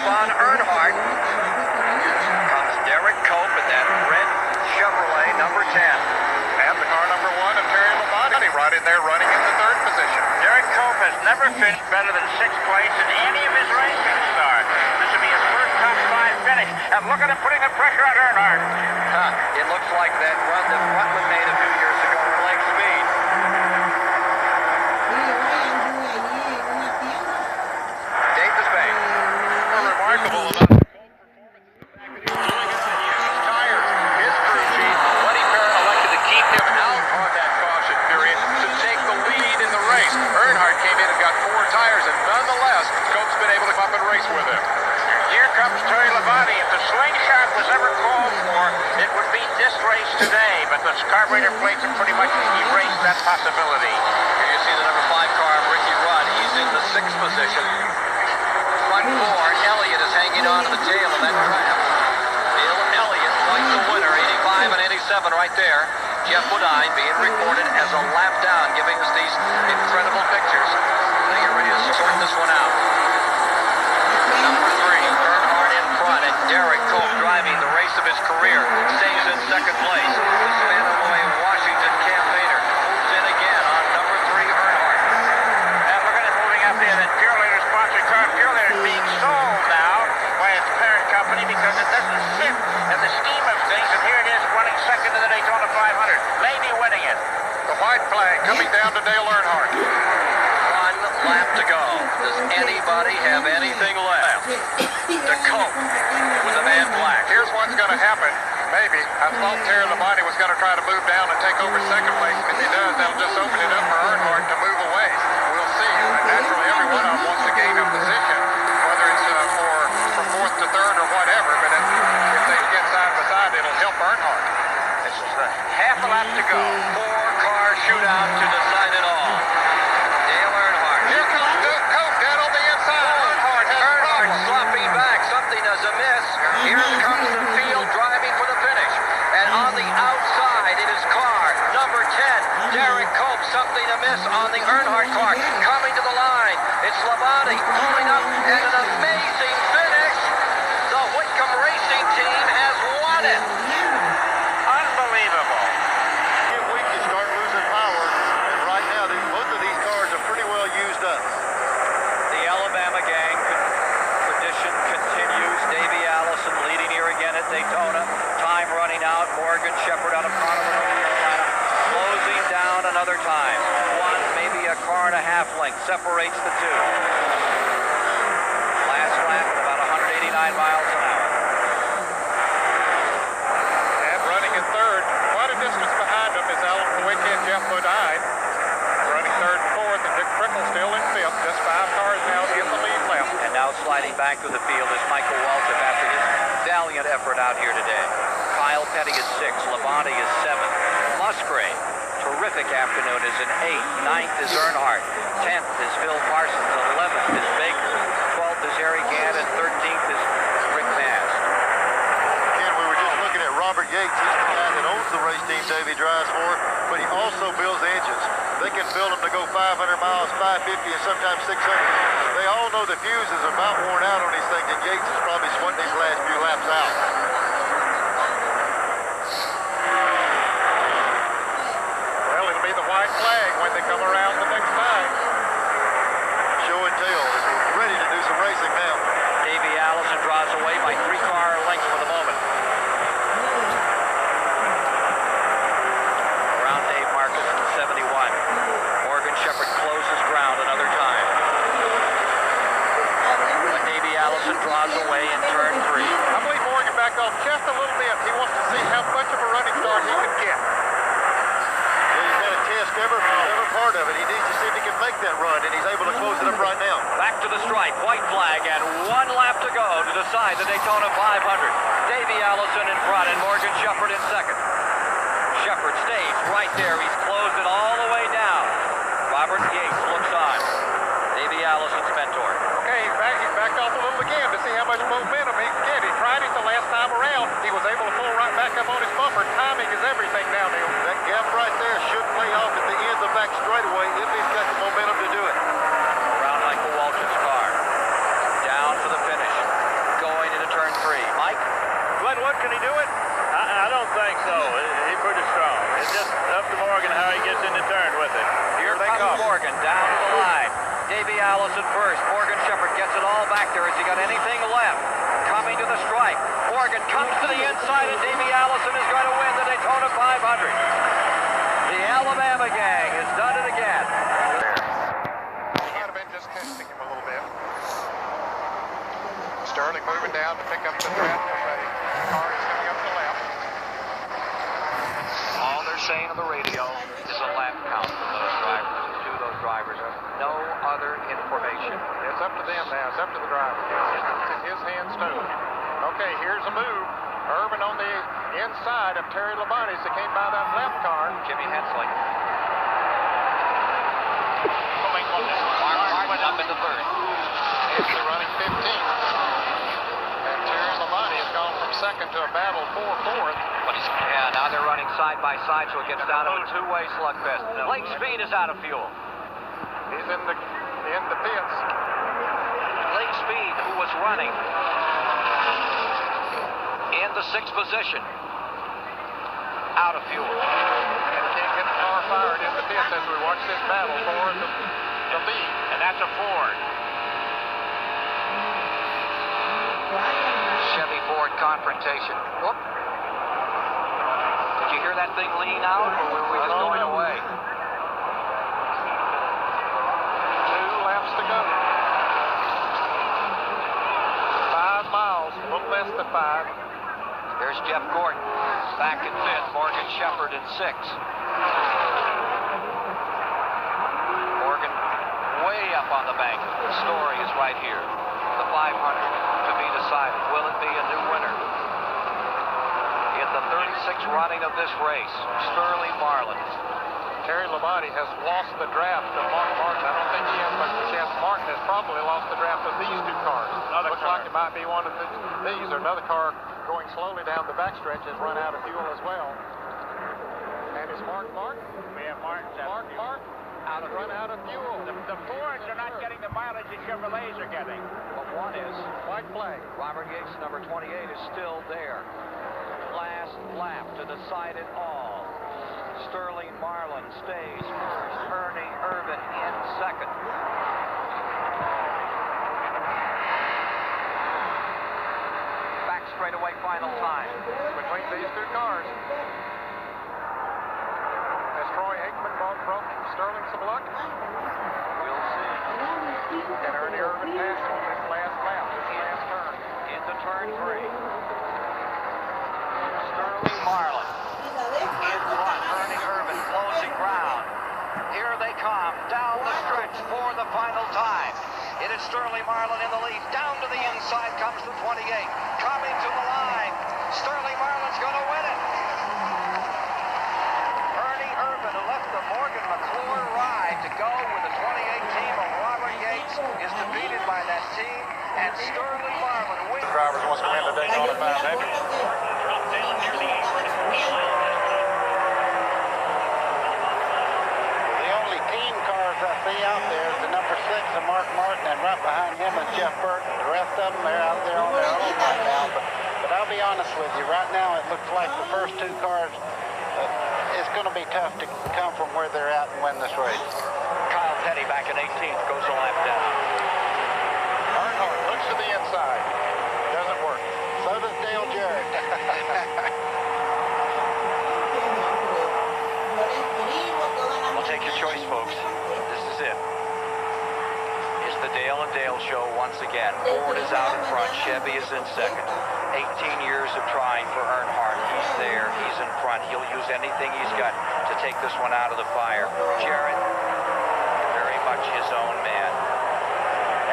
on Earnhardt. Comes Derek Cope in that red Chevrolet number 10. And the car number 1 of Terry Labonte right in there running into third position. Derek Cope has never finished better than 6th place in any of his races, Star. This will be his first top 5 finish. And look at him putting the pressure on Earnhardt. It looks like that run that Rutland made a few years ago in Lake Speed. Davis Bay. Remarkable about the tires. His crew chief, Buddy Parent, elected to keep him out on that caution period to take the lead in the race. Earnhardt came in and got 4 tires, and nonetheless, Cope's been able to come up and race with him. Here comes Terry Labonte. If the slingshot was ever called for, it would be this race today, but the carburetor plates have pretty much erased that possibility. Here you see the number 5 car, Ricky Rudd. He's in the 6th position. Front 4, Elliott is hanging on to the tail of that draft. Bill Elliott, quite the winner, 85 and 87 right there. Jeff Woodine being recorded as a lap down, giving us these incredible pictures. They get ready to sort this one out. Number 3, Earnhardt in front, and Derek Cope driving the race of his career. Stays in 2nd place. The Spanaway Washington campaigner moves in again on number 3, Earnhardt. And look at it moving up there. That Purelator sponsored car, Purelator, is being sold now by its parent company because it doesn't fit in the scheme of things. And here it is running 2nd in the Daytona 500. Maybe winning it. The white flag coming down to Dale Earnhardt. 1 lap to go. Does anybody have anything left? The Cope with a man black. Here's what's going to happen. Maybe. I thought Terry Labonte was going to try to move down and take over 2nd place. If he does, that'll just open it up for Earnhardt to move away. We'll see. Naturally, every one of them wants to gain a position, whether it's for 4th to 3rd or whatever. But if they get side by side, it'll help Earnhardt. This is half a lap to go. 4-car shootout to decide it all. Dale Earnhardt. Here comes Cope down on the inside. Earnhardt slopping back. Something is amiss. Here comes the field driving for the finish. And on the outside, it is car number 10, Derek Cope. Something amiss on the Earnhardt car. Coming to the line. It's Labonte pulling up, and an amazing finish. The Whitcomb Racing Team has won it. Unbelievable. We can start losing power, and right now both of these cars are pretty well used up. The Alabama gang tradition continues. Davey Allison leading here again at Daytona. Time running out. Morgan Shepherd out of Conroe, North Carolina, closing down another time. 1, maybe a car and a half length separates the two. Last lap at about 189 miles an hour. And running in 3rd, quite a distance behind them is Alan Kowicki and Jeff Bodine. Running 3rd and 4th, and Dick Prickle still in 5th. Just 5 cars now in the lead left. And now sliding back through the field is Michael Waltrip after his valiant effort out here today. Kyle Petty is 6th. Labonte is 7th. Musgrave, terrific afternoon, is in 8th. 9th is Earnhardt. 10th is Phil Parsons. 11th is Baker. 12th is Harry Gant, and 13th is Rick Mast. Again, we were just looking at Robert Yates. He's the guy that owns the race team Davey drives for, but he also builds engines. They can build them to go 500 miles, 550, and sometimes 600. They all know the fuse is about worn out on these things, and Yates is probably sweating these last few laps out. Well, it'll be the white flag when they come around the next time. Show and tell. We're ready to do some racing now. Davey Allison draws away by 3-car lengths for the moment. Around Dave Marcus in 71. Morgan Shepherd closes ground another time. But Davey Allison draws away in turn 3. I believe Morgan backed off just a little bit. He wants to see how much of a running start he can get. Well, he's got to test every part of it. He needs to see if he can make that run, and he's able to close it up right now. Back to the stripe, white flag, and 1 lap to go to decide the Daytona 500. Davey Allison in front and Morgan Shepherd in 2nd. Shepherd stays right there. He's closed it all the way down. Robert Yates looks on. Davey Allison's mentor. Okay, he's backed off a little again to see how much momentum he can get. He tried it the last time around. He was able to pull right back up on his bumper. Timing is everything now, Neil. That gap right there should play off at the ends of that straightaway if he's got the momentum to do it. Around Michael Waltrip's car. Down for the finish. do it? I don't think so. He's pretty strong. It's just up to Morgan how he gets in the turn with it. Here comes Morgan down to the line. Davey Allison first. Morgan Shepherd gets it all back there. Has he got anything left? Coming to the stripe. Morgan comes to the inside, and Davey Allison is going to win the Daytona 500. The Alabama gang has done it again. He might have been just testing him a little bit. Sterling moving down to pick up the threat of a car that's coming up the left. All they're saying on the radio is a lap count from those drivers. To those drivers, no other information. It's up to them now. It's up to the driver. It's in his hands too. Okay, here's a move. Irvin on the inside of Terry Labonte's that came by that left car. Jimmy Hensley. Mark Martin up into third. Hensley running 15th. And Terry Labonte has gone from second to a battle for fourth. Yeah, now they're running side by side, so it gets down to a two-way slugfest. Lake Speed is out of fuel. He's in the pits. Lake Speed, who was running in the 6th position, out of fuel. And he can't get the car fired in the pits as we watch this battle for the lead. And that's a Ford. Chevy Ford confrontation. Whoop. Did you hear that thing lean out, or were we just going away? 2 laps to go. 5 miles, a little less than 5. There's Jeff Gordon back in 5th. Morgan Shepherd in 6th. Morgan way up on the bank. The story is right here. The 500 to be decided. Will it be a new winner? In the 36th running of this race, Sterling Marlin. Terry Labonte has lost the draft of Mark Martin. I don't think he has, but Jeff Martin has probably lost the draft of these 2 cars. Looks like it might be one of these or another car going slowly down the backstretch has run out of fuel as well. And is Mark Martin? We have Martin's Mark Martin run out of fuel. The Fords are not getting the mileage the Chevrolets are getting. But one is White flag. Robert Yates, number 28, is still there. Last lap to decide it all. Sterling Marlin stays first. Ernie Irvin in second. Back straightaway final time. Between these 2 cars. Has Troy Aikman brought Sterling some luck? We'll see. Can Ernie Irvin pass on this last lap, this last turn? Into turn 3. Sterling Marlin in front. Ernie Irvin closing ground. Here they come down the stretch for the final time. It is Sterling Marlin in the lead. Down to the inside comes the 28. Coming to the line. Sterling Marlin's going to win it. Ernie Irvin, who left the Morgan McClure ride to go with the 28 team of Robert Yates, is defeated by that team. And Sterling Marlin wins. The drivers wants to win the Daytona 500. The only team cars I see out there is the number 6 of Mark Martin, and right behind him is Jeff Burton. The rest of them, they're out there on their own right now. But I'll be honest with you, right now it looks like the first 2 cars, it's going to be tough to come from where they're at and win this race. Kyle Petty back in 18th, goes a lap down. Earnhardt looks to the inside. Doesn't work. So does Dale Jarrett. We'll take your choice, folks. This is it. It's the Dale and Dale show once again. Ford is out in front. Chevy is in second. 18 years of trying for Earnhardt. He's there. He's in front. He'll use anything he's got to take this one out of the fire. Jarrett, very much his own man.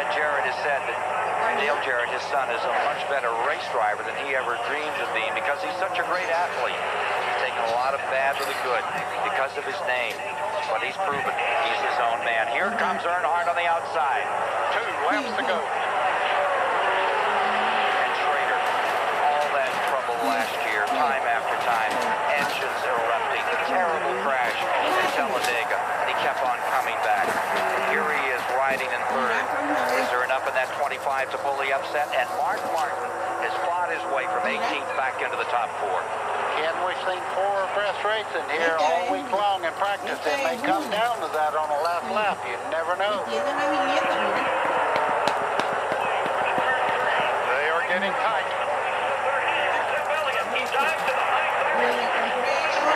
And Jarrett has said that Dale Jarrett, his son, is a much better race driver than he ever dreamed of being because he's such a great athlete. He's taken a lot of bad with the good because of his name. But he's proven he's his own man. Here comes Earnhardt on the outside. 2 laps to go. And Schrader, all that trouble last year, time after time, engines erupting, terrible crash in Talladega, and he kept on coming back. Here he is riding in third. Is there enough in that 25 to pull the upset? And Mark Martin has just fought his way from 18th back into the top 4. Ken, we've seen 4 abreast racing here all week long in practice. It may come down to that on the last lap. You never know. They are getting tight.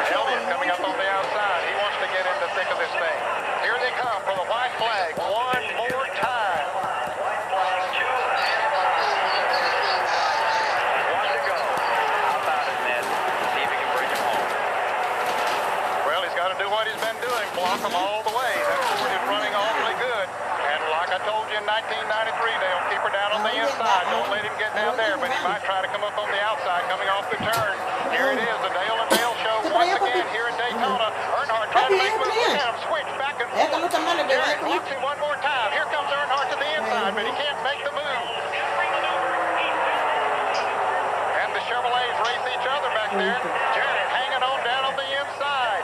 Elliott coming up on the outside. He wants to get in the thick of this thing. Here they come for the white flag one more time. One to go. How about it, Ned? See if he can bring him home. Well, he's got to do what he's been doing, block them all the way. That Ford is running awfully good. And like I told you in 1993, they'll keep her down on the inside. Don't let him get down there, but he might try to come up on the outside coming off the turn. Here it is, the Dale and Dale show once again here in Daytona. Earnhardt trying to make moves. Look at him switch back and forth. Jarrett blocks him one more time. Here comes Earnhardt to the inside, but he can't make the move. And the Chevrolets race each other back there. Jarrett hanging on down on the inside.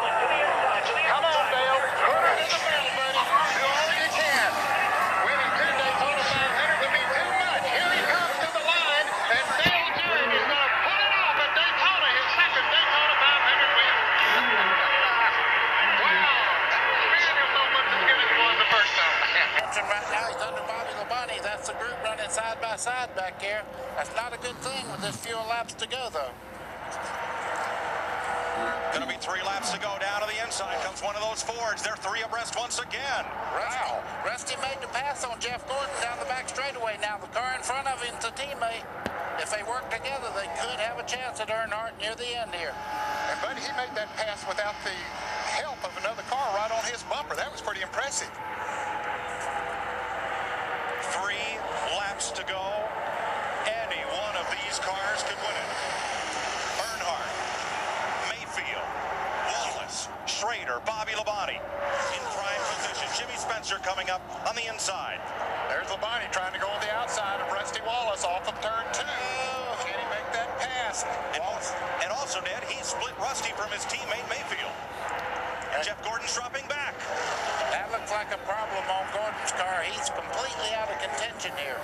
Come on, Dale. Put her in the middle, buddy. Do all you can. Winning 2 Daytona 500 would be too much. Here he comes to the line, and Dale Jarrett is going to pull it off at Daytona, his second Daytona 500 win. Wow. Man, it's almost as good as it was the first time. Right now, he's under Bobby Labonte. That's the group running side by side back here. That's not a good thing with this few laps to go, though. Going to be 3 laps to go. Down to the inside comes one of those Fords. They're 3 abreast once again. Wow. Rusty made the pass on Jeff Gordon down the back straightaway. Now the car in front of him's a teammate. If they work together, they could have a chance at Earnhardt near the end here. And Buddy, he made that pass without the help of another car right on his bumper. That was pretty impressive. 3 laps to go. Any one of these cars could win it. Earnhardt, Mayfield, Wallace, Schrader, Bobby Labonte in prime position. Jimmy Spencer coming up on the inside. There's Labonte trying to go on the outside of Rusty Wallace off of turn 2. Can he make that pass? And also, Ned, he split Rusty from his teammate Mayfield. And Jeff Gordon's dropping back. That looks like a problem on Gordon's car. He's completely out of contention here.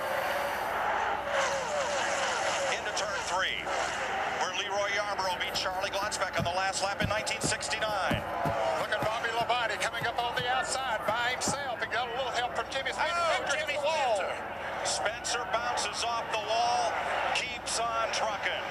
Into turn 3, where Leroy Yarborough beat Charlie Glotzbeck on the last lap in 1969. Look at Bobby Labonte coming up on the outside by himself. He got a little help from Jimmy Spencer. Jimmy the wall. Spencer bounces off the wall, keeps on trucking.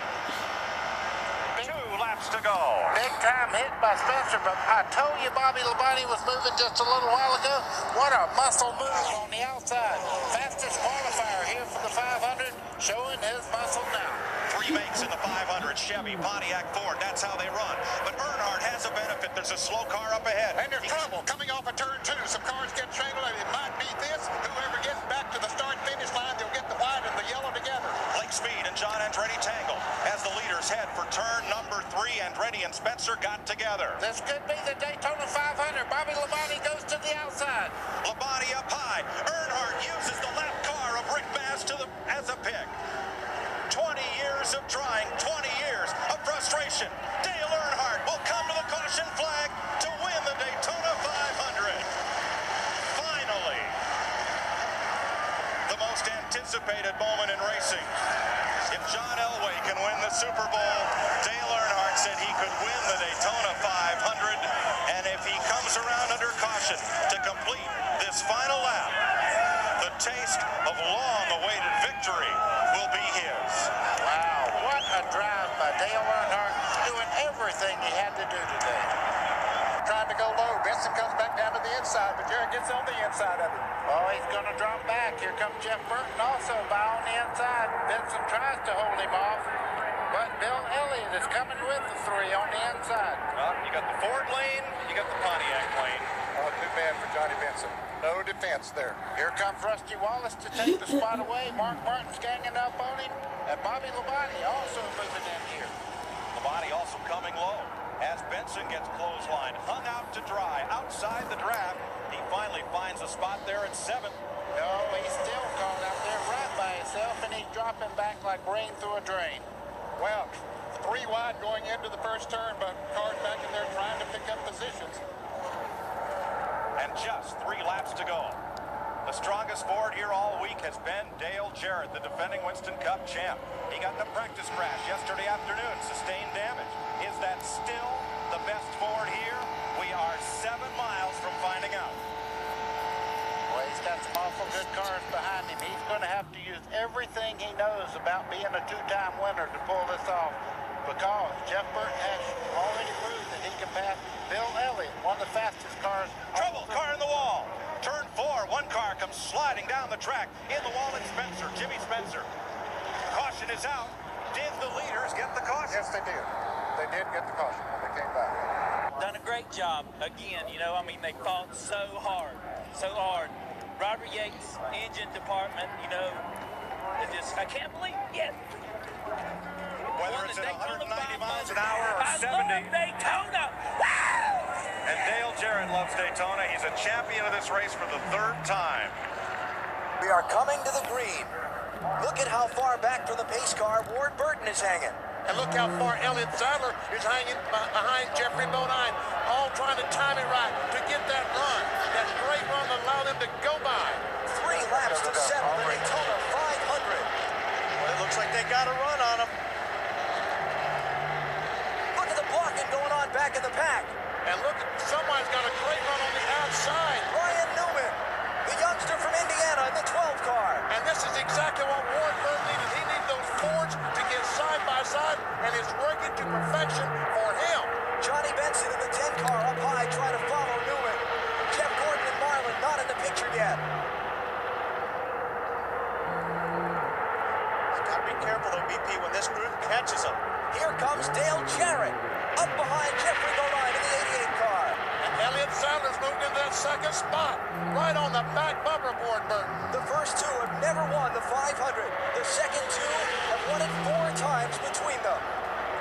2 laps to go. Big time hit by Spencer, but I told you Bobby Labonte was moving just a little while ago. What a muscle move on the outside. Fastest qualifier here for the 500, showing his muscle now. 3 makes in the 500, Chevy, Pontiac, Ford, that's how they run. But Earnhardt has a benefit. There's a slow car up ahead. And there's trouble coming off of turn 2. Some cars get tangled, and it might be this. Whoever gets back to the start-finish line, they'll get the white and the yellow together. Blake Speed and John Andretti tangle as the leaders head for turn number 3. Andretti and Spencer got together. This could be the Daytona 500. Bobby Labonte goes to the outside. Labonte up high. Earnhardt uses the lap car of Rick Bass as a pick. 20 years of trying, 20 years of frustration. Dale Earnhardt will come to the caution flag to win the Daytona 500. Finally, the most anticipated moment in racing. If John Elway can win the Super Bowl, Dale Earnhardt said he could win the Daytona 500, and if he comes around under caution to complete this final lap, the taste of long-awaited victory will be his. Wow, what a drive by Dale Earnhardt, doing everything he had to do today. Trying to go low. Benson comes back down to the inside, but Jarrett gets on the inside of it. Oh, he's going to drop back. Here comes Jeff Burton also by on the inside. Benson tries to hold him off, but Bill Elliott is coming with the 3 on the inside. You got the Ford lane, you got the Pontiac lane. Oh, too bad for Johnny Benson. No defense there. Here comes Rusty Wallace to take the spot away. Mark Martin's ganging up on him, and Bobby Labonte also moving in here. Labonte also coming low as Benson gets clothesline, hung out to dry outside the draft. He finally finds a spot there at 7th. No, he's still caught out there right by himself, and he's dropping back like rain through a drain. Well, 3 wide going into the first turn, but cars back in there trying to pick up positions. And just 3 laps to go. The strongest forward here all week has been Dale Jarrett, the defending Winston Cup champ. He got in a practice crash yesterday afternoon, sustained damage. Is that still the best forward here? We are 7 miles from finding out. Well, he's got some awful good cars behind him. He's going to have to use everything he knows about being a two-time winner to pull this off, because Jeff Burton has already proved that he can pass Bill Elliott, one of the fastest cars. Trouble, car in the wall. Turn 4, one car comes sliding down the track. In the wall, it's Spencer, Jimmy Spencer. Caution is out. Did the leaders get the caution? Yes, they did. They did get the caution when they came back. Done a great job. Again, you know, I mean, they fought so hard, so hard. Robert Yates, engine department, you know, it just, I can't believe it. Whether it's at 190 miles an hour or I 70. love Daytona. Wow! And Dale Jarrett loves Daytona. He's a champion of this race for the 3rd time. We are coming to the green. Look at how far back from the pace car Ward Burton is hanging. And look how far Elliott Sadler is hanging behind Jeffrey Bodine, all trying to time it right to get that run. That great run that allowed them to go by. 3 laps to settle the Daytona 500. Well, it looks like they got a run on him. Look at the blocking going on back in the pack. And look, someone's got a great run on the outside. Ryan Newman, the youngster from Indiana in the 12 car. And this is exactly what Ward Burton needed. He needed those Fords to get side by side, and it's working to perfection for him. Johnny Benson in the 10 car up high trying to follow Newman. Jeff Gordon and Marlin not in the picture yet. He's got to be careful though, BP, when this group catches him. Here comes Dale Jarrett up behind Jeffrey Bodine in the 88 car. And Elliott Sadler's moved into that second spot, right on the back bumper of Ward Burton. The first 2 have never won the 500. The second 2 have won it 4 times between them.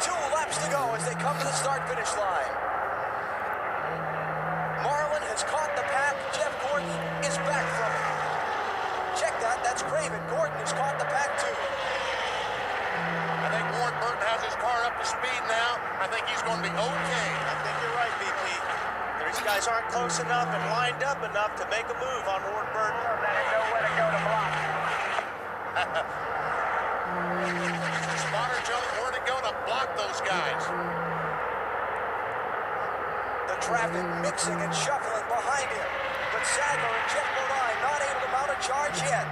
2 laps to go as they come to the start-finish line. Marlin has caught the pack. Jeff Gordon is back from it. Check that. That's Craven. Gordon has caught the pack too. I think Ward Burton has his car up to speed now. I think he's going to be okay. I think you're right, BP. These guys aren't close enough and lined up enough to make a move on Ward Burton. Nowhere to go to block. Spotter telling where to go to block those guys. The traffic mixing and shuffling behind him. But Sadler and Jeff Bodine not able to mount a charge yet.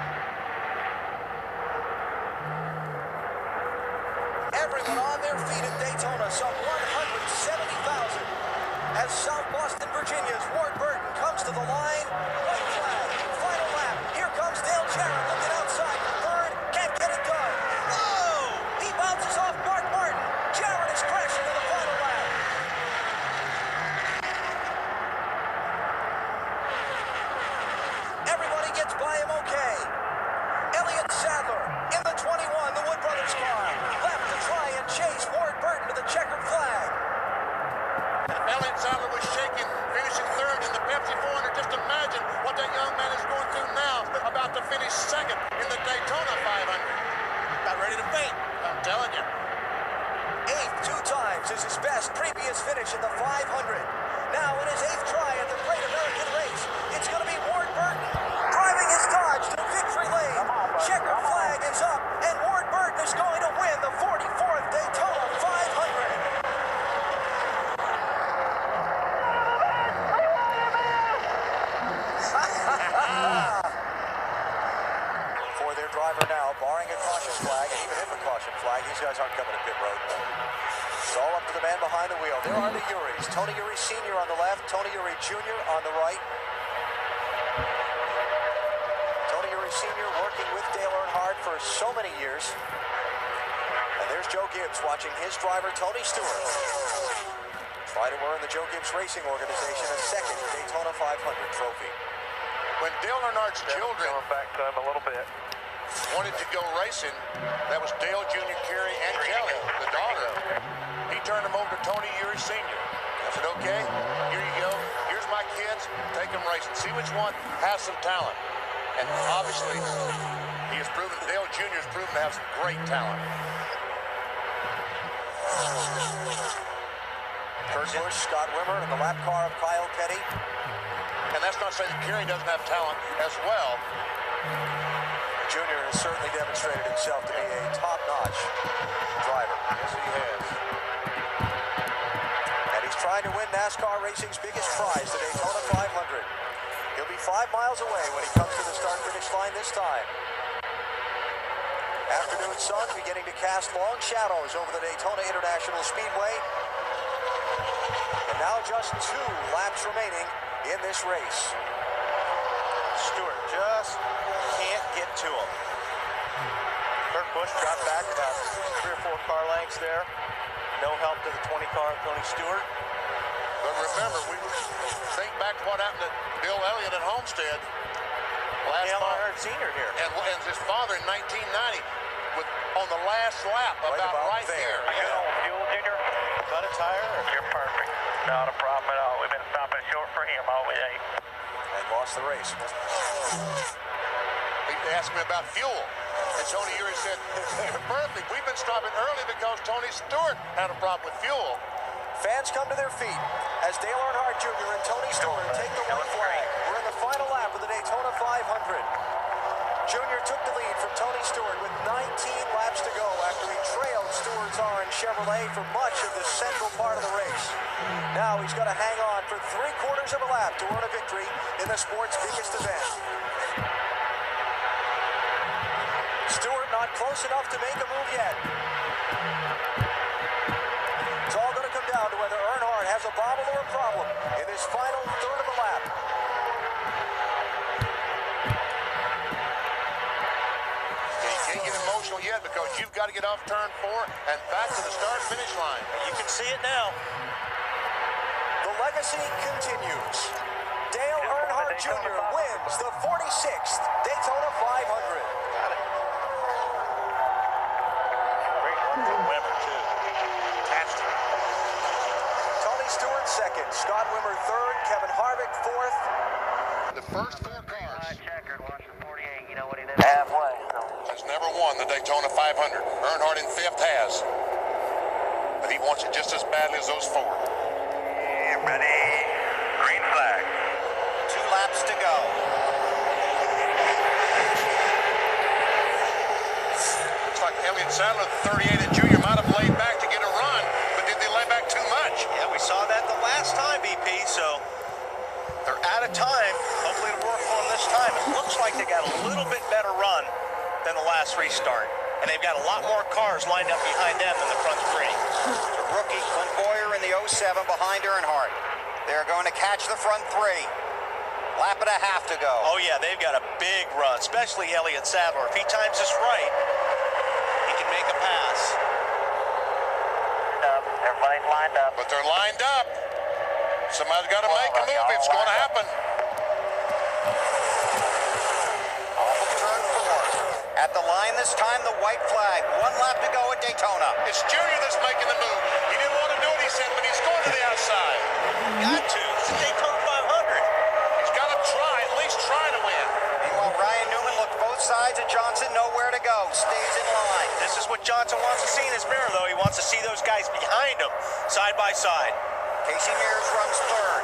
Everyone on their feet at Daytona, some 170,000. As South Boston, Virginia's Ward Burton comes to the line. White flag, final lap. Here comes Dale Jarrett looking outside for 3rd. Can't get it done. Oh! He bounces off Mark Martin. Jarrett is crashing to the final lap. Everybody gets by him okay. Elliott Sadler in the 21, the Wood Brothers car. Left to try and chase Ward Burton to the checkered flag. Elliott Sadler was shaking, finishing 3rd in the Pepsi 400. Just imagine what that young man is going through now, about to finish 2nd in the Daytona 500. About ready to faint. I'm telling you. 8th 2 times is his best previous finish in the 500. Now in his 8th try at the Great American Race, it's going to be Ward Burton driving his Dodge to victory lane. Checkered flag is up, and Ward Burton is going to win the 44th Daytona 500. For their driver now, barring a caution flag, and even if a caution flag, these guys aren't coming to pit road. It's all up to the man behind the wheel. There are the Urys. Tony Uri Sr. on the left, Tony Uri Jr. on the right. Tony Uri Sr. working with Dale Earnhardt for so many years. And there's Joe Gibbs watching his driver, Tony Stewart, try to earn the Joe Gibbs Racing Organization a 2nd Daytona 500 trophy. When Dale Earnhardt's children Going back to him a little bit. wanted to go racing, that was Dale Jr., Carey, and Kelly, the daughter. He turned them over to Tony Uri Sr. I said, okay, here you go. Here's my kids. Take them racing. See which one has some talent. And obviously, he has proven, Dale Jr. has proven to have some great talent. Kurt Busch, Scott Wimmer in the lap car of Kyle Petty. And that's not saying that Kerry doesn't have talent as well. Junior has certainly demonstrated himself to be a top-notch driver. Yes, he has. And he's trying to win NASCAR racing's biggest prize, the Daytona 500. He'll be 5 miles away when he comes to the start-finish line this time. Afternoon sun beginning to cast long shadows over the Daytona International Speedway. And now just 2 laps remaining in this race. Stewart just can't get to him. Kurt Busch dropped back about 3 or 4 car lengths there. No help to the 20 car of Tony Stewart. But remember, we think back to what happened to Bill Elliott at Homestead. Dale Earnhardt Sr. here. And his father in 1990 on the last lap about right there. I got on fuel, Junior. Cut a tire. You're perfect. Not a problem at all. We've been stopping short for him all day. And lost the race. He asked me about fuel. And Tony Eury said, "You're perfect. We've been stopping early because Tony Stewart had a problem with fuel." Fans come to their feet as Dale Earnhardt Jr. and Tony Stewart take the white flag. We're in the final lap of the Daytona 500. Junior took the lead from Tony Stewart with 19 laps to go after he trailed Stewart's orange Chevrolet for much of the central part of the race. Now he's got to hang on for 3/4 of a lap to earn a victory in the sport's biggest event. Stewart not close enough to make a move yet. It's all going to come down to whether Earnhardt has a bobble or a problem in this final third of a lap. You can't get emotional yet because you've got to get off turn 4 and back to the start-finish line. You can see it now. The legacy continues. Dale Earnhardt Jr. wins the 46th Daytona 500. Got it. Great run from Wimmer, too. Fantastic. Tony Stewart second, Scott Wimmer third, Kevin Harvick fourth. The first 4 cars Checkered, watch the 48. You know what he did? Halfway. has never won the Daytona 500. Earnhardt in 5th has. But he wants it just as badly as those 4. Yeah, ready. Green flag. 2 laps to go. Looks like Elliott Sadler, 38 and Junior, might have laid back to get a run, but did they lay back too much? Yeah, we saw that the last time, BP, so they're out of time. Hopefully it'll work for them this time. It looks like they got a little bit better run than the last restart. And they've got a lot more cars lined up behind them than the front 3. The rookie Clint Boyer in the 07 behind Earnhardt. They're going to catch the front 3. Lap and a half to go. Oh, yeah, they've got a big run, especially Elliott Sadler. If he times this right, he can make a pass. Everybody's lined up. But they're lined up. Somebody's got to make a move. It's going to happen. Off of turn 4. At the line this time, the white flag. 1 lap to go at Daytona. It's Junior that's making the move. He didn't want to do it, he said, but he's going to the outside. Got to. It's the Daytona 500. He's got to try, at least try to win. Meanwhile, Ryan Newman looked both sides of Johnson, nowhere to go. Stays in line. This is what Johnson wants to see in his mirror, though. He wants to see those guys behind him, side by side. Casey Mears runs third.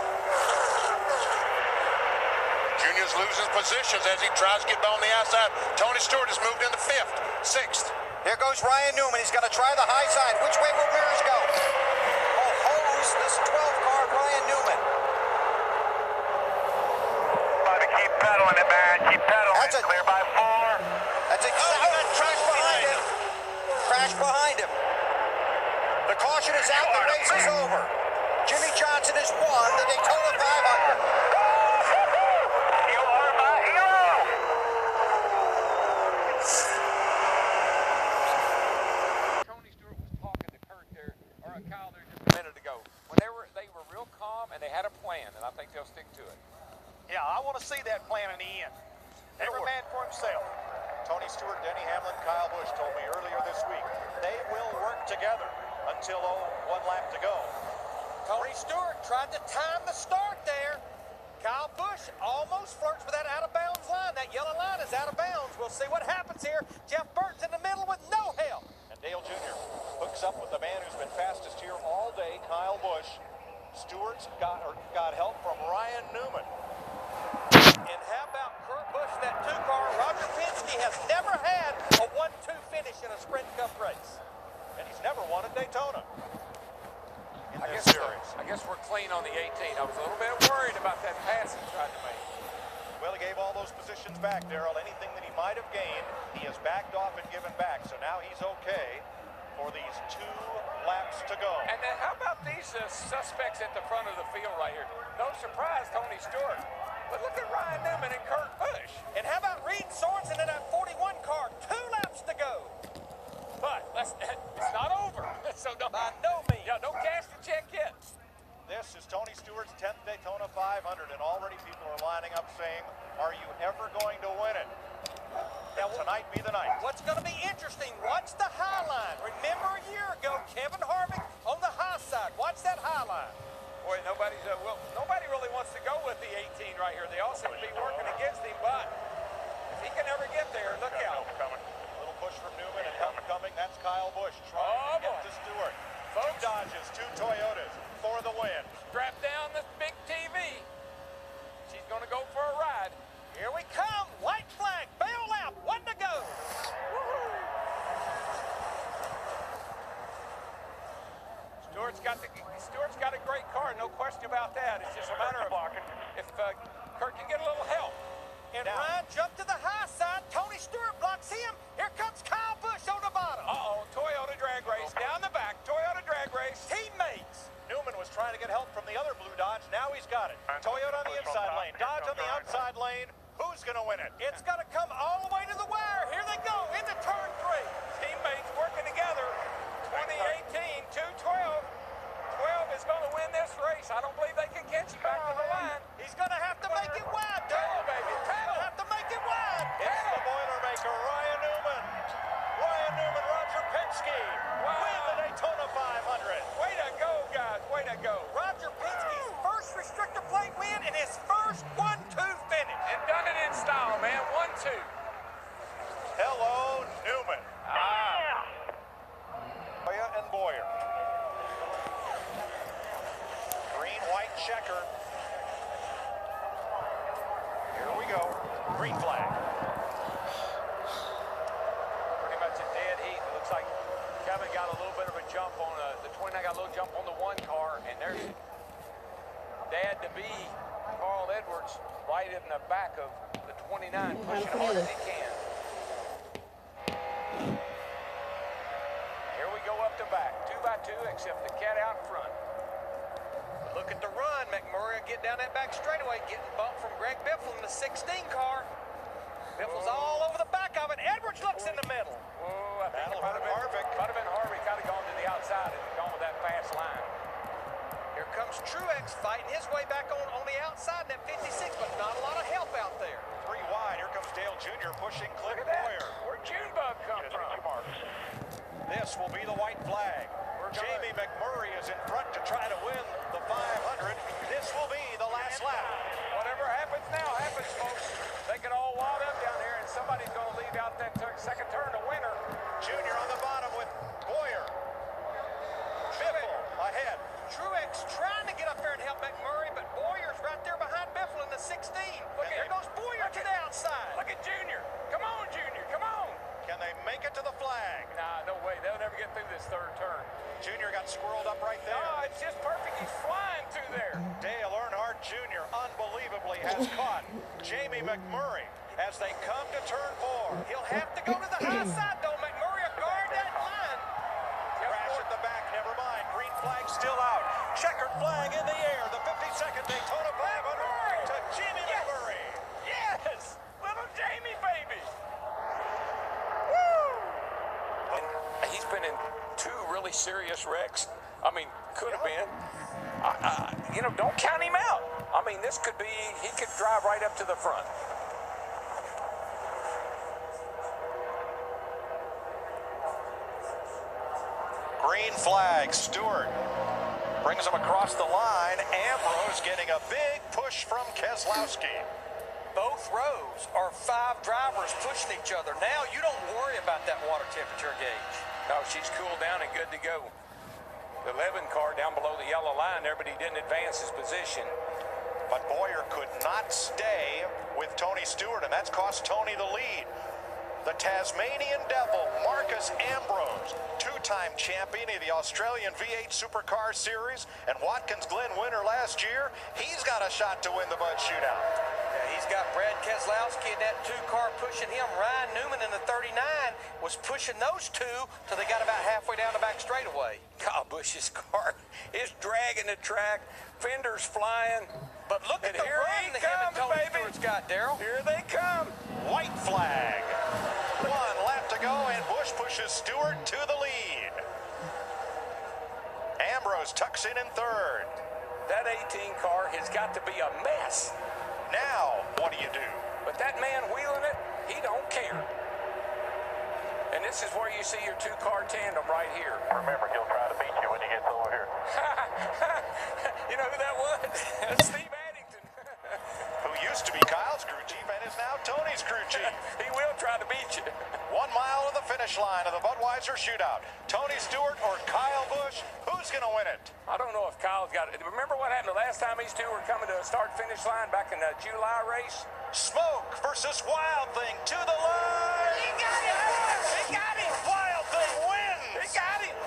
Junior's losing positions as he tries to get on the outside. Tony Stewart has moved into 5th, 6th. Here goes Ryan Newman. He's going to try the high side. Which way will Mears go? Oh, hose this 12-car Ryan Newman. Gotta keep pedaling it, man. Keep pedaling. That's a- Clear by 4. That's exactly. Oh, Crash behind him. Crash behind him. The caution is out. The race is over. Jimmy Johnson has won the Daytona 500. You are my hero. Tony Stewart was talking to Kurt there, or Kyle there just a minute ago. When they were real calm and they had a plan, and I think they'll stick to it. Yeah, I want to see that plan in the end. Every man for himself. Tony Stewart, Denny Hamlin, Kyle Busch told me earlier this week they will work together until 1 lap to go. Tony Stewart tried to time the start there. Kyle Busch almost flirts with that out-of-bounds line. That yellow line is out of bounds. We'll see what happens here. Jeff Burton's in the middle with no help. And Dale Jr. hooks up with the man who's been fastest here all day, Kyle Busch. Stewart's got help from Ryan Newman. And how about Kurt Busch, that 2-car? Roger Penske has never had a 1-2 finish in a Sprint Cup race. And he's never won at Daytona in I this guess, series. I guess we're clean on the 18. I was a little bit worried about that pass he tried to make. Well, he gave all those positions back, Darrell. Anything that he might have gained, he has backed off and given back. So now he's okay for these 2 laps to go. And then how about these suspects at the front of the field right here? No surprise, Tony Stewart. But look at Ryan Newman and Kurt Busch. And how about Reed Sorensen in that 41 car? 2 laps to go. But it's not over. So don't, By no means. yeah, don't cash the check yet. This is Tony Stewart's 10th Daytona 500, and already people are lining up saying, are you ever going to win it? Now, tonight be the night. What's going to be interesting, watch the high line. Remember a year ago, Kevin Harvick on the high side. Watch that high line. Boy, nobody really wants to go with the 18 right here. They all seem to be working against him, but if he can ever get there, look out. Little push from Newman and help coming. That's Kyle Busch trying to get to Stewart. 2 Dodges, 2 Toyotas for the win. Strap down this big TV. She's going to go for a ride. Here we come. White flag. Bail out. 1 to go. Stewart's got a great car, no question about that. It's just a matter of if Kurt can get a little help. And Ryan jumped to the high side. Tony Stewart blocks him. Here comes Kyle Busch on the bottom. Uh-oh, Toyota drag race. Down the back, Toyota drag race. Teammates. Newman was trying to get help from the other blue Dodge. Now he's got it. Toyota on the inside lane. Dodge on the outside lane. Who's going to win it? It's going to come all the way to the wire. Here they go into turn 3. Teammates working together. 2018, 212. 12 is going to win this race. I don't believe they can catch him back to the line. He's going to have to make it wide, Pedal, baby, He's going to have to make it wide. It's the Boilermaker, Ryan Newman. Ryan Newman, Roger Penske win the Daytona 500. Way to go, guys. Way to go. Roger Penske's first restrictor plate win and his first 1-2 finish. And done it in style, man. 1-2. Hello, Newman. Boyer and Boyer. Green, white checker. Here we go. Green flag. Pretty much a dead heat. It looks like Kevin got a little bit of a jump on the 29, got a little jump on the 1 car, and there's dad-to-be Carl Edwards right in the back of the 29, pushing as hard as he can. Here we go up to back, 2x2, except the cat out front. Look at the run. McMurray will get down that back straightaway, getting bumped from Greg Biffle in the 16 car. Biffle's all over the back of it. Edwards looks in the middle. Whoa, I think Battle it might have been Harvick. Harvick. Kind of gone to the outside and gone with that fast line. Here comes Truex fighting his way back on the outside in that 56, but not a lot of help out there. 3 wide. Here comes Dale Jr. pushing Cliff Look at that. Boyer. Where'd Junebug come from? This will be the white flag. Jamie McMurray is in front to try to win the 500. This will be the last lap. Whatever happens now happens, folks. They can all wad up down here, and somebody's going to leave out that second turn to winner. Junior on the bottom with Boyer. Biffle ahead. Truex trying to get up there and help McMurray, but Boyer's right there behind Biffle in the 16. There goes Boyer to the outside. Look at Junior. Come on, Junior. Come on. Can they make it to the flag? Nah, no way. They'll never get through this 3rd turn. Junior got squirreled up right there. No, it's just perfect. He's flying through there. Dale Earnhardt Jr. unbelievably has caught Jamie McMurray as they come to turn 4. He'll have to go to the high side, though. McMurray will guard that line. Crash at the back, never mind. Green flag still out. Checkered flag in the air. The 52nd Daytona 500 to Jamie McMurray. Yes! Little Jamie, baby! He's been in 2 really serious wrecks. I mean, could have been. Don't count him out. I mean, this could be, he could drive right up to the front. Green flag. Stewart brings him across the line. Ambrose getting a big push from Keselowski. Both rows are 5 drivers pushing each other. Now you don't worry about that water temperature gauge. No, she's cooled down and good to go. The 11 car down below the yellow line there, but he didn't advance his position. But Boyer could not stay with Tony Stewart, and that's cost Tony the lead. The Tasmanian Devil, Marcus Ambrose, two-time champion of the Australian V8 Supercar Series, and Watkins Glen winner last year. He's got a shot to win the Bud Shootout. Yeah, he's got Brad Keselowski in that 2-car pushing him. Ryan Newman in the 39 was pushing those two till they got about halfway down the back straightaway. Kyle Busch's car is dragging the track, fenders flying. But look at the run that him and Tony Stewart's got, Darrell. Here they come. White flag. 1 lap to go, and Busch pushes Stewart to the lead. Ambrose tucks in third. That 18 car has got to be a mess. Now, what do you do? But that man wheeling it, he don't care. And this is where you see your 2-car tandem right here. Remember, he'll try to beat you when he gets over here. You know who that was? That's Steve Addington. Who used to be Kyle's crew chief and is now Tony's crew chief. He will try to beat you. 1 mile to the finish line of the Budweiser Shootout. Tony Stewart or Kyle Busch, who's going to win it? I don't know if Kyle's got it. Remember what happened the last time these two were coming to a start-finish line back in the July race? Smoke versus Wild Thing to the line. He got him! He got him! Wild Thing wins. He got him!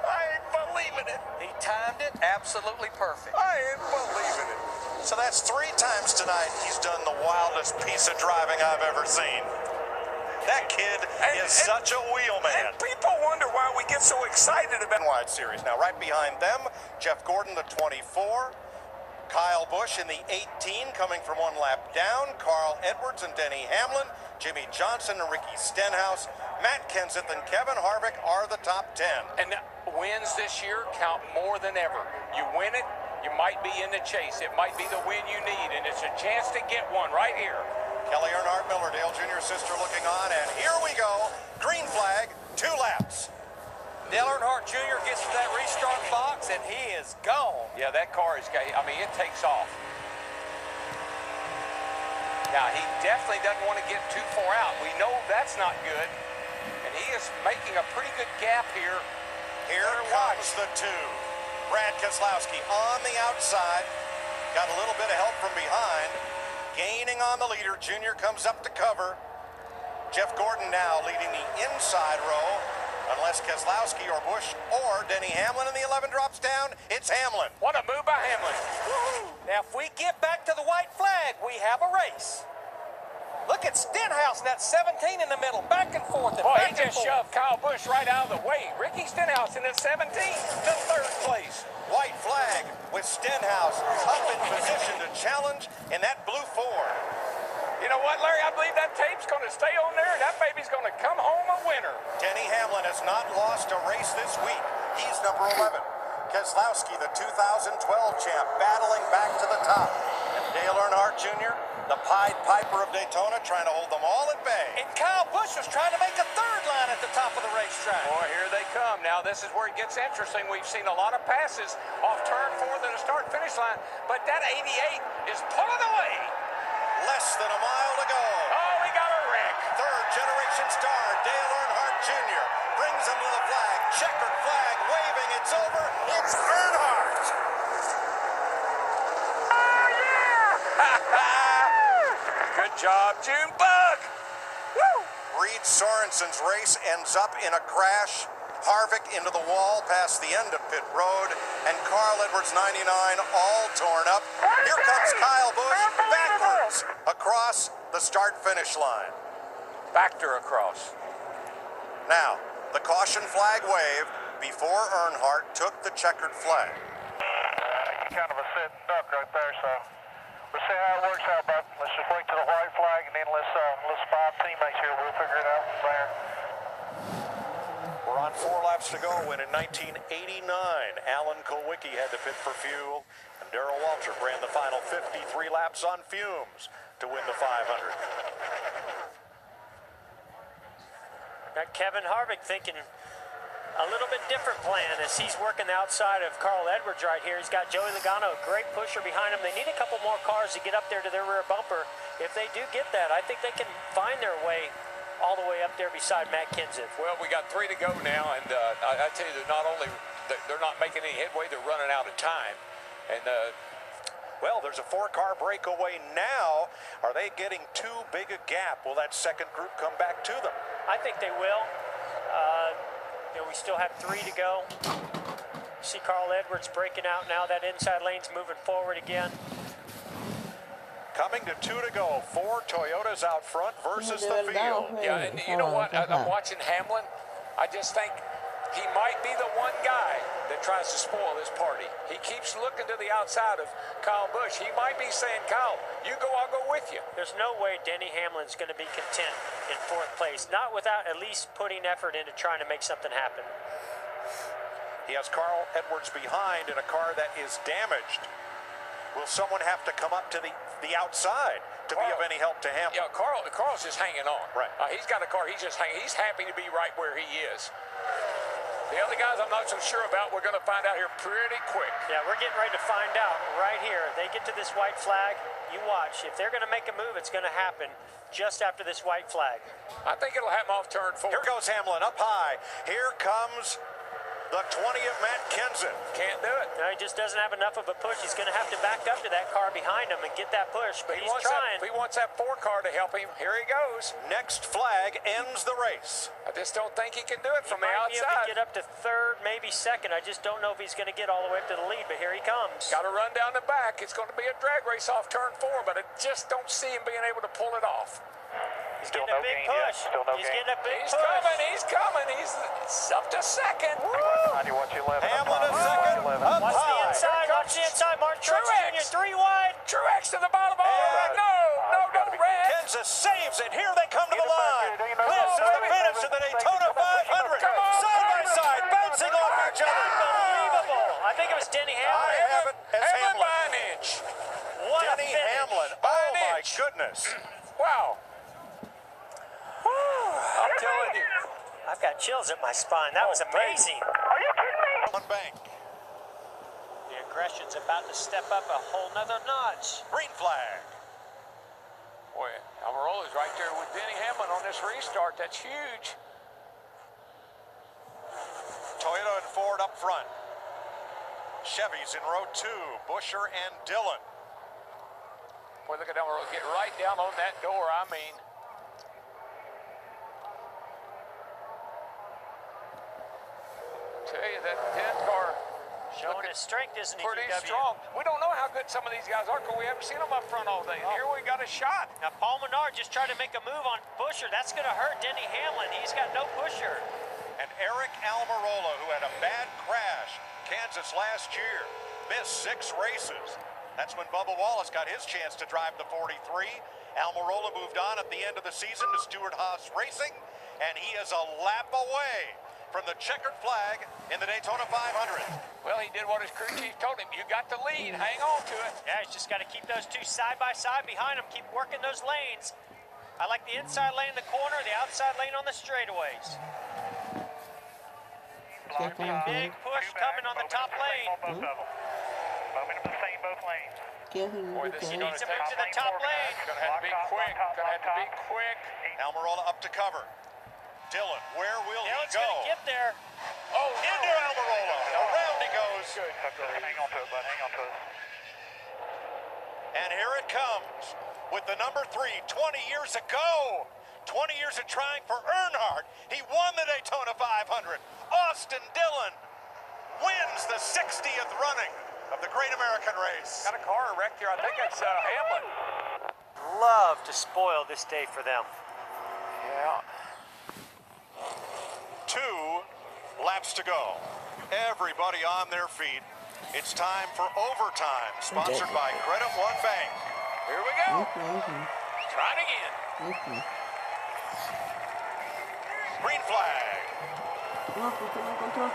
I ain't believing it. He timed it absolutely perfect. I ain't believing it. So that's 3 times tonight he's done the wildest piece of driving I've ever seen. That kid is such a wheelman. And people wonder why we get so excited about Wide series. Now right behind them, Jeff Gordon, the 24. Kyle Busch in the 18, coming from 1 lap down. Carl Edwards and Denny Hamlin. Jimmy Johnson and Ricky Stenhouse. Matt Kenseth and Kevin Harvick are the top 10. And wins this year count more than ever. You win it, you might be in the chase. It might be the win you need, and it's a chance to get one right here. Kelly Earnhardt Miller, Dale Jr.'s sister, looking on, and here we go. Green flag, 2 laps. Dale Earnhardt Jr. gets to that restart box, and he is gone. Yeah, that car is, I mean, it takes off. Now, he definitely doesn't want to get too far out. We know that's not good, and he is making a pretty good gap here. Here comes the 2. Brad Keselowski on the outside. Got a little bit of help from behind. Gaining on the leader. Junior comes up to cover. Jeff Gordon now leading the inside row. Unless Keselowski or Busch or Denny Hamlin in the 11 drops down, it's Hamlin. What a move by Hamlin. Now, if we get back to the white flag, we have a race. Look at Stenhouse in that 17 in the middle, back and forth. Boy, he just shoved Kyle Busch right out of the way. Ricky Stenhouse in the 17 to 3rd place. White flag with Stenhouse up in position to challenge in that blue Ford. You know what, Larry? I believe that tape's going to stay on there, and that baby's going to come home a winner. Denny Hamlin has not lost a race this week. He's number 11. Keselowski, the 2012 champ, battling back to the top. And Dale Earnhardt Jr., the Pied Piper of Daytona, trying to hold them all at bay. And Kyle Busch was trying to make a 3rd line at the top of the racetrack. Boy, here they come. Now, this is where it gets interesting. We've seen a lot of passes off turn 4 than the start-finish line, but that 88 is pulling away. Less than a mile to go. Oh, we got a wreck. 3rd generation star, Dale Earnhardt Jr., brings him to the flag. Checkered flag waving. It's over. It's Earnhardt. Oh, yeah. Good job, Junebug. Woo. Reed Sorensen's race ends up in a crash. Harvick into the wall past the end of pit road, and Carl Edwards 99 all torn up. Here comes Kyle Busch backwards across the start-finish line. Backed her across. Now, the caution flag waved before Earnhardt took the checkered flag. Kind of a sitting duck right there, so we'll see how it works out, bud. Let's just wait to the white flag, and then let's 5 teammates here. We'll figure it out from there. We're on 4 laps to go when in 1989, Alan Kulwicki had to pit for fuel, and Darrell Waltrip ran the final 53 laps on fumes to win the 500. Got Kevin Harvick thinking a little bit different plan as he's working outside of Carl Edwards right here. He's got Joey Logano, a great pusher behind him. They need a couple more cars to get up there to their rear bumper. If they do get that, I think they can find their way all the way up there beside Matt Kenseth. Well, we got 3 to go now, and I tell you, they're not only they're not making any headway. They're running out of time. And well, there's a 4-car breakaway now. Are they getting too big a gap? Will that second group come back to them? I think they will. We still have 3 to go. See Carl Edwards breaking out now. That inside lane's moving forward again. Coming to 2 to go. 4 Toyotas out front versus the field. Yeah, and you know what? I'm watching Hamlin. I just think he might be the one guy that tries to spoil this party. He keeps looking to the outside of Kyle Busch. He might be saying, Kyle, you go, I'll go with you. There's no way Denny Hamlin's going to be content in 4th place, not without at least putting effort into trying to make something happen. He has Carl Edwards behind in a car that is damaged. Will someone have to come up to the outside to be of any help to Hamlin? Yeah, Carl's just hanging on. Right. He's got a car. He's just hanging. He's happy to be right where he is. The other guys I'm not so sure about. We're going to find out here pretty quick. Yeah, we're getting ready to find out right here. They get to this white flag. You watch. If they're going to make a move, it's going to happen just after this white flag. I think it'll happen off turn 4. Here goes Hamlin up high. Here comes the 20 of Matt Kenseth. Can't do it. No, he just doesn't have enough of a push. He's going to have to back up to that car behind him and get that push, but he's trying. He wants that 4 car to help him. Here he goes. Next flag ends the race. I just don't think he can do it from the He might be able outside. to get up to 3rd, maybe 2nd. I just don't know if he's going to get all the way up to the lead, but here he comes. Got to run down the back. It's going to be a drag race off turn 4, but I just don't see him being able to pull it off. He's getting a big push. He's getting a big push. He's coming. He's up to 2nd. Hamlin a 2nd. Up Watch the high. inside. Watch the inside. Mark Truex Jr. 3 wide. Truex to the bottom. No, red. Kenseth saves it. Here they come to the line. This is the finish of the Daytona 500. Side by side, bouncing off each other. Unbelievable. I think it was Denny Hamlin. I have it as Hamlin Hamlin. by an inch. What a Denny finish. Hamlin. By Oh an my inch. goodness. Wow. I'm telling you. I've got chills at my spine. That was amazing. On bank. The aggression's about to step up a whole nother notch. Green flag. Boy, Almirola's right there with Denny Hamlin on this restart. That's huge. Toyota and Ford up front. Chevy's in row 2. Buescher and Dillon. Boy, look at Almirola get right down on that door. I mean, tell you that 10 car Showing his strength, isn't he, pretty GW? strong. We don't know how good some of these guys are because we haven't seen them up front all day. And here we got a shot. Now, Paul Menard just tried to make a move on Buescher. That's going to hurt Denny Hamlin. He's got no pusher. And Eric Almirola, who had a bad crash Kansas last year, missed 6 races. That's when Bubba Wallace got his chance to drive the 43. Almirola moved on at the end of the season to Stewart-Haas Racing, and he is a lap away from the checkered flag in the Daytona 500. Well, he did what his crew chief told him. You got the lead. Hang on to it. Yeah, he's just got to keep those 2 side by side behind him. Keep working those lanes. I like the inside lane in the corner, the outside lane on the straightaways. Be a big push coming on the top lane. Momentum the same both lanes. Boy, this is Needs to move to the top lane. Gonna have to be quick. Gonna have to be quick. Almirola up to cover. Dillon, where will Dillon's he go? going to get there. Oh, into Almirola. Around he goes. Hang on to it, bud. Hang on to it. And here it comes with the number 3, 20 years ago. 20 years of trying for Earnhardt. He won the Daytona 500. Austin Dillon wins the 60th running of the Great American Race. Got a car wrecked here. I think it's Hamlin. Love to spoil this day for them. Yeah. 2 laps to go. Everybody on their feet. It's time for overtime, sponsored by Credit One Bank. Here we go. Try it again. Green flag. No, porque no encontró.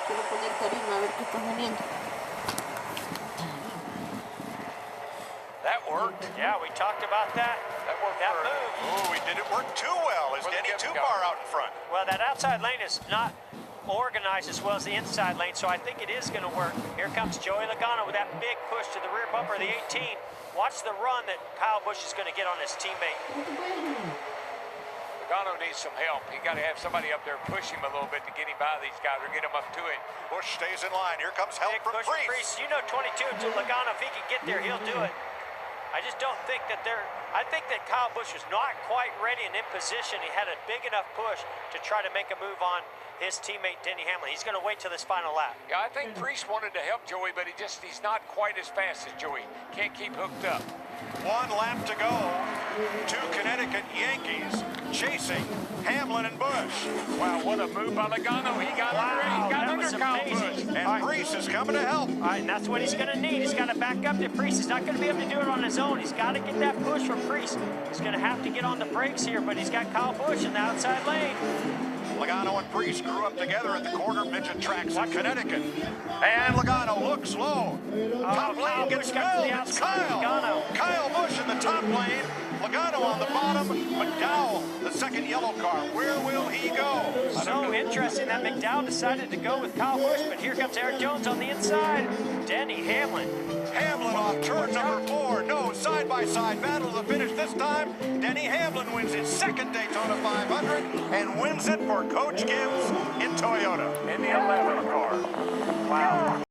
Quiero poner Karim a ver qué está haciendo. That worked. Yeah, we talked about that. That worked. That move. Oh, he didn't work too well. Is Where Denny the too Kevin far go? out in front? Well, that outside lane is not organized as well as the inside lane, so I think it is going to work. Here comes Joey Logano with that big push to the rear bumper of the 18. Watch the run that Kyle Busch is going to get on his teammate. Logano needs some help. He got to have somebody up there push him a little bit to get him by these guys or get him up to it. Bush stays in line. Here comes help from Priest. You know 22 to Logano, if he can get there, he'll do it. I just don't think that I think that Kyle Busch was not quite ready and in position. He had a big enough push to try to make a move on his teammate Denny Hamlin. He's going to wait till this final lap. Yeah, I think Priest wanted to help Joey, but he's not quite as fast as Joey. Can't keep hooked up. 1 lap to go. 2 Connecticut Yankees chasing Hamlin and Busch. Wow, what a move by Logano. He got under Kyle Busch. And Priest is coming to help. All right, and that's what he's going to need. He's got to back up to Priest. He's not going to be able to do it on his own. He's got to get that push from Priest. He's going to have to get on the brakes here, but he's got Kyle Busch in the outside lane. Logano and Priest grew up together at the Corner Midget tracks in Connecticut. And Logano looks low. Top lane gets filled. Kyle Busch in the top lane. Logano on the bottom. McDowell, the second yellow car. Where will he go? So interesting that McDowell decided to go with Kyle Busch, but here comes Eric Jones on the inside. Denny Hamlin. Hamlin off turn number 4. No, side-by-side battle to the finish this time. Denny Hamlin wins his second Daytona 500 and wins it for Coach Gibbs in Toyota. In the 11 car. Wow.